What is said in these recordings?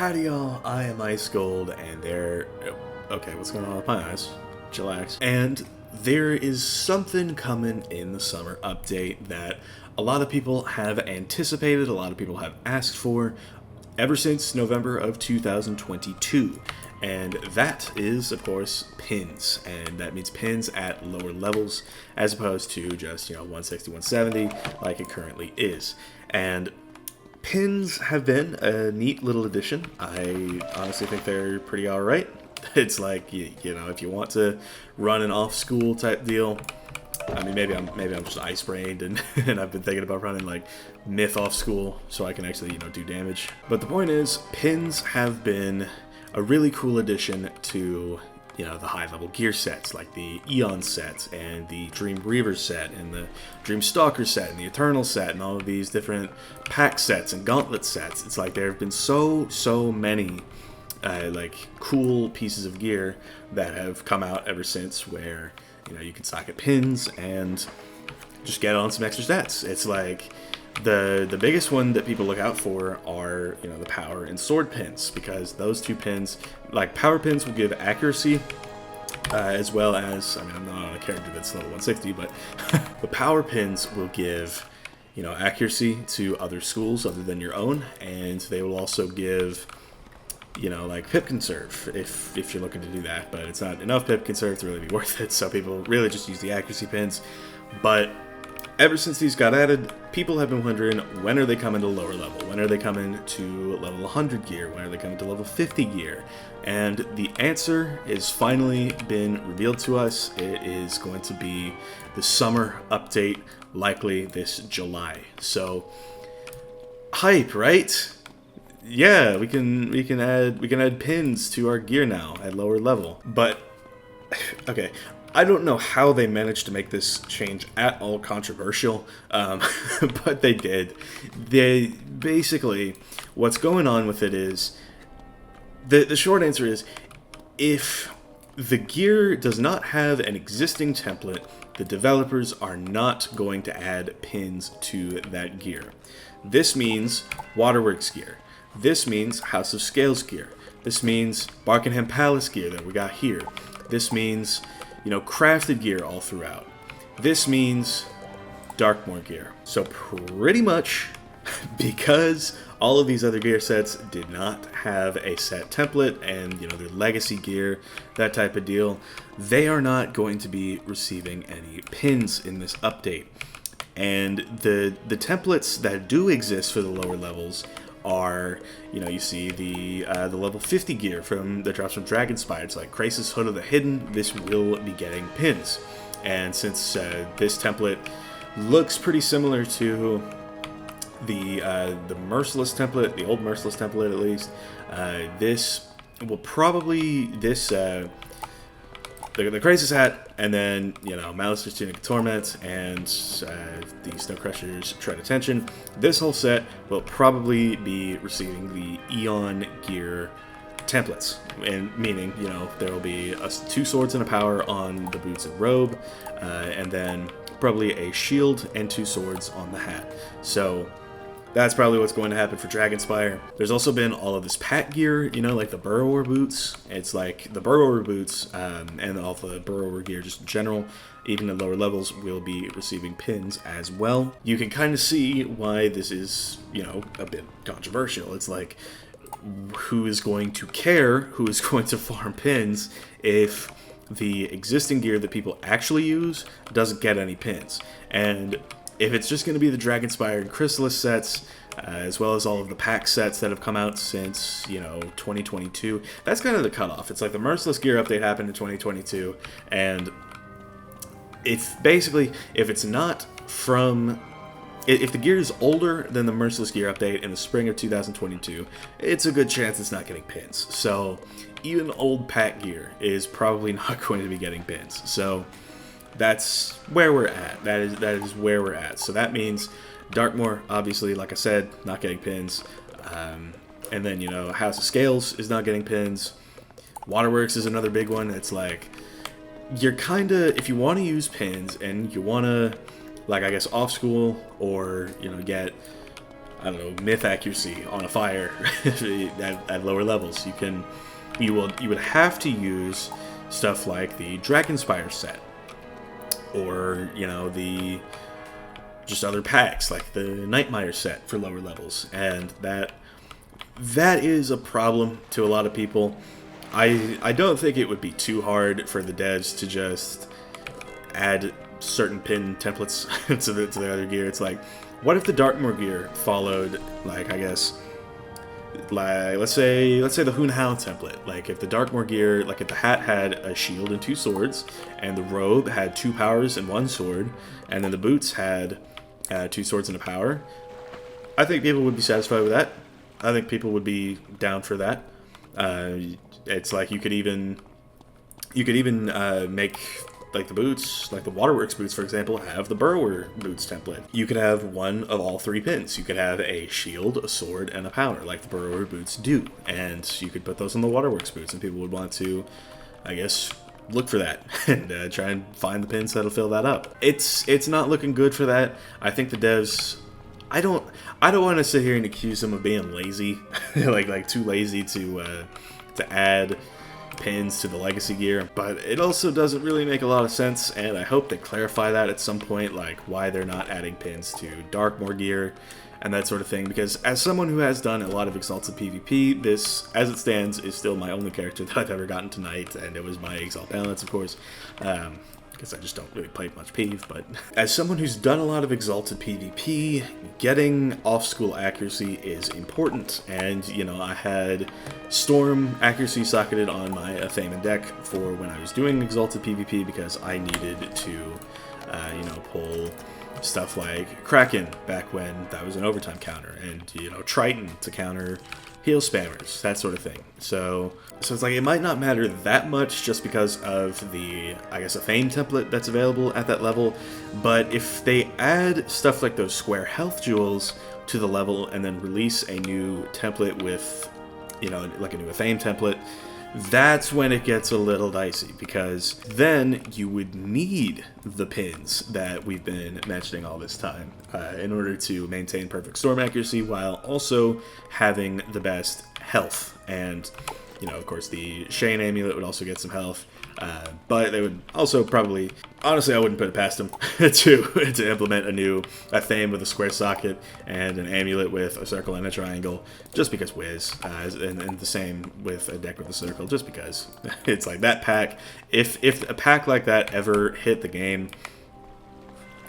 Howdy y'all, I am Ice Gold, and okay, what's going on with my eyes? Chillax. And there is something coming in the summer update that a lot of people have anticipated, a lot of people have asked for, ever since November of 2022. And that is, of course, pins. And that means pins at lower levels, as opposed to just, 160, 170, like it currently is. And pins have been a neat little addition. I honestly think they're pretty alright. It's like, if you want to run an off-school type deal, I mean, maybe I'm just ice-brained and, and I've been thinking about running like myth off school so I can actually, do damage. But the point is, pins have been a really cool addition to, the high-level gear sets, like the Eon set, and the Dream Reaver set, and the Dream Stalker set, and the Eternal set, and all of these different pack sets and gauntlet sets. It's like there have been so many, cool pieces of gear that have come out ever since where, you can socket pins and just get on some extra stats. It's like the biggest one that people look out for are, the power and sword pins, because those two pins, like power pins, will give accuracy, as well as, I'm not on a character that's level 160, but the power pins will give, accuracy to other schools other than your own, and they will also give, like pip conserve if you're looking to do that, but it's not enough pip conserve to really be worth it, so people really just use the accuracy pins. But ever since these got added, people have been wondering, when are they coming to lower level? When are they coming to level 100 gear? When are they coming to level 50 gear? And the answer has finally been revealed to us. It is going to be the summer update, likely this July. So, hype, right? Yeah, we can add pins to our gear now at lower level. But okay, I don't know how they managed to make this change at all controversial, but they did. They basically, what's going on with it is, the short answer is, if the gear does not have an existing template, the developers are not going to add pins to that gear. This means Waterworks gear. This means House of Scales gear. This means Barkenham Palace gear that we got here. This means, crafted gear all throughout. This means Darkmoor gear. So pretty much, because all of these other gear sets did not have a set template and, their legacy gear, that type of deal, they are not going to be receiving any pins in this update. And the templates that do exist for the lower levels are, you see the level 50 gear that drops from Dragonspire. It's like Krasis Hood of the Hidden. This will be getting pins. And since this template looks pretty similar to the Merciless template, the old Merciless template at least, this will probably, the Krasis hat, and then, Malister's Tunic of Torment, and the Snow Crusher's Tread of Tension. This whole set will probably be receiving the Eon gear templates, and meaning, there will be 2 swords and a power on the boots and robe, and then probably a shield and 2 swords on the hat. So that's probably what's going to happen for Dragonspire. There's also been all of this pack gear, like the Burrower boots. It's like the Burrower boots and all the Burrower gear just in general, even at lower levels, will be receiving pins as well. You can kind of see why this is, a bit controversial. It's like, who is going to care, who is going to farm pins if the existing gear that people actually use doesn't get any pins? And if it's just going to be the Dragonspire and Chrysalis sets, as well as all of the pack sets that have come out since, 2022, that's kind of the cutoff. It's like the Merciless gear update happened in 2022, and if it's not from, if the gear is older than the Merciless gear update in the spring of 2022, it's a good chance it's not getting pins. So even old pack gear is probably not going to be getting pins. So that's where we're at. That is where we're at. So that means Darkmoor, obviously, like I said, not getting pins. And then, House of Scales is not getting pins. Waterworks is another big one. It's like, you're kind of, if you want to use pins and you want to, like, I guess, off school or, get I don't know, myth accuracy on a fire at lower levels. You would have to use stuff like the Dragonspire set, or you know, the just other packs like the Nightmare set for lower levels, and that is a problem to a lot of people. I don't think it would be too hard for the devs to just add certain pin templates to the other gear. It's like, what if the Darkmoor gear followed, like, I guess, like, let's say the Hoon Hound template. Like, if the Darkmoor gear, like if the hat had a shield and 2 swords, and the robe had 2 powers and 1 sword, and then the boots had 2 swords and a power, I think people would be satisfied with that. I think people would be down for that. It's like you could even make, like, the boots, like the Waterworks boots, for example, have the Burrower boots template. You could have one of all 3 pins. You could have a shield, a sword, and a power, like the Burrower boots do. And you could put those on the Waterworks boots, and people would want to, I guess, look for that and try and find the pins that'll fill that up. It's not looking good for that. I think the devs, I don't want to sit here and accuse them of being lazy, like too lazy to add pins to the legacy gear, but it also doesn't really make a lot of sense, and I hope they clarify that at some point, like why they're not adding pins to Darkmoor gear and that sort of thing, because as someone who has done a lot of Exalted PvP, this, as it stands, is still my only character that I've ever gotten tonight, and it was my Exalt balance, of course, because I just don't really play much PvP, but as someone who's done a lot of Exalted PvP, getting off-school accuracy is important, and, you know, I had Storm accuracy socketed on my Thamen deck for when I was doing Exalted PvP, because I needed to, you know, pull stuff like Kraken back when that was an overtime counter, and, you know, Triton to counter heal spammers, that sort of thing. So it's like, it might not matter that much just because of the, I guess, a Fame template that's available at that level, but if they add stuff like those square health jewels to the level and then release a new template with, you know, like a new Fame template, that's when it gets a little dicey, because then you would need the pins that we've been mentioning all this time in order to maintain perfect storm accuracy while also having the best health. And, you know, of course, the Shane amulet would also get some health, but they would also probably, honestly, I wouldn't put it past them to implement a Fame with a square socket and an amulet with a circle and a triangle, just because Wiz, and the same with a deck with a circle, just because it's like that pack. If a pack like that ever hit the game,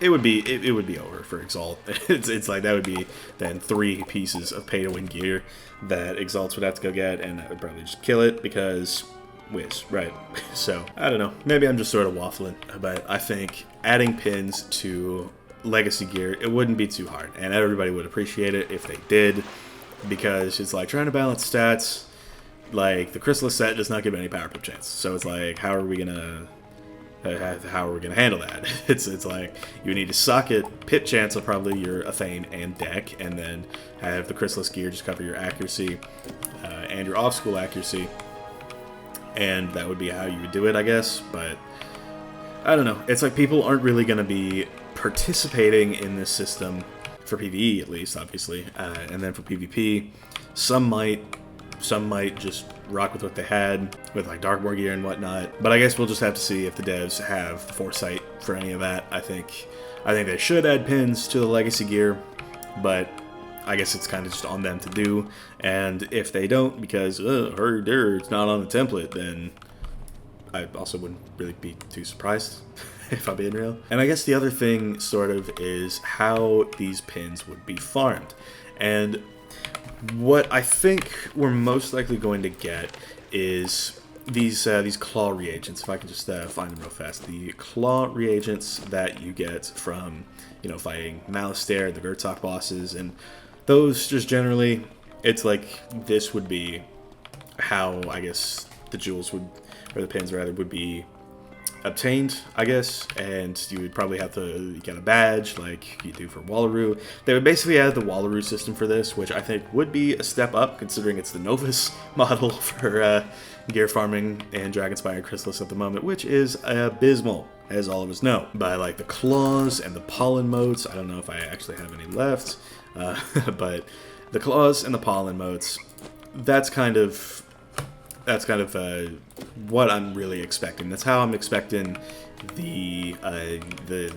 it would be over for Exalt. It's like that would be then 3 pieces of pay-to-win gear that Exalts would have to go get, and that would probably just kill it because Wiz, right? So, I don't know. Maybe I'm just sort of waffling, but I think adding pins to legacy gear, it wouldn't be too hard, and everybody would appreciate it if they did, because it's like trying to balance stats. Like, the Chrysalis set does not give any power pip chance, so it's like, how are we gonna handle that? It's like, you need to socket pip chance on probably your Athane and deck, and then have the Chrysalis gear just cover your accuracy and your off-school accuracy, and that would be how you would do it, I guess. But I don't know. It's like people aren't really going to be participating in this system for PvE, at least, obviously, and then for PvP, some might just rock with what they had with like Darkmoor gear and whatnot. But I guess we'll just have to see if the devs have foresight for any of that. I think they should add pins to the legacy gear, but I guess it's kind of just on them to do. And if they don't, because it's not on the template, then I also wouldn't really be too surprised, if I'm being real. And I guess the other thing sort of is how these pins would be farmed. And what I think we're most likely going to get is these claw reagents. If I can just find them real fast. The claw reagents that you get from, you know, fighting Malistaire, the Gertok bosses, and those just generally, it's like this would be how, I guess, the jewels would, or the pins rather, would be obtained, I guess, and you would probably have to get a badge like you do for Wallaru. They would basically add the Wallaru system for this, which I think would be a step up considering it's the Novus model for gear farming and Dragonspire Chrysalis at the moment, which is abysmal, as all of us know. But like the claws and the pollen motes, I don't know if I actually have any left. But the claws and the pollen motes, that's kind of what I'm really expecting. That's how I'm expecting the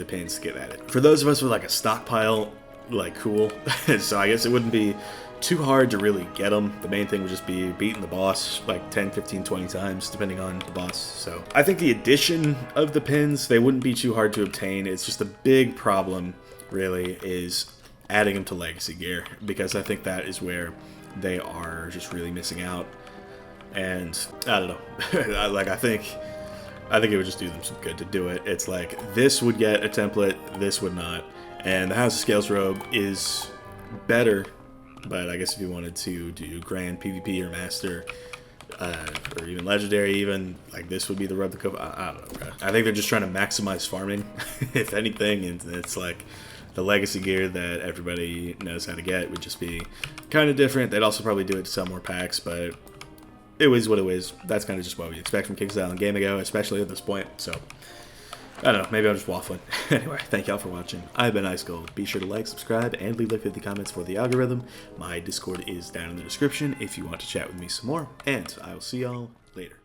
pins to get added. For those of us with like a stockpile, like, cool. So I guess it wouldn't be too hard to really get them. The main thing would just be beating the boss like 10, 15, 20 times, depending on the boss. So I think the addition of the pins, they wouldn't be too hard to obtain. It's just a big problem, really, is adding them to legacy gear, because I think that is where they are just really missing out. And I don't know. Like, I think it would just do them some good to do it. It's like, this would get a template, this would not. And the House of Scales robe is better, but I guess if you wanted to do Grand, PvP, or Master, or even Legendary even, like, this would be the robe to go. I don't know, bro. I think they're just trying to maximize farming, if anything, and it's like, the legacy gear that everybody knows how to get would just be kind of different. They'd also probably do it to sell more packs, but it was what it was. That's kind of just what we expect from Kickstyle and Game Ago, especially at this point. So, I don't know. Maybe I'm just waffling. Anyway, thank y'all for watching. I've been Ice Gold. Be sure to like, subscribe, and leave like 50 comments for the algorithm. My Discord is down in the description if you want to chat with me some more. And I will see y'all later.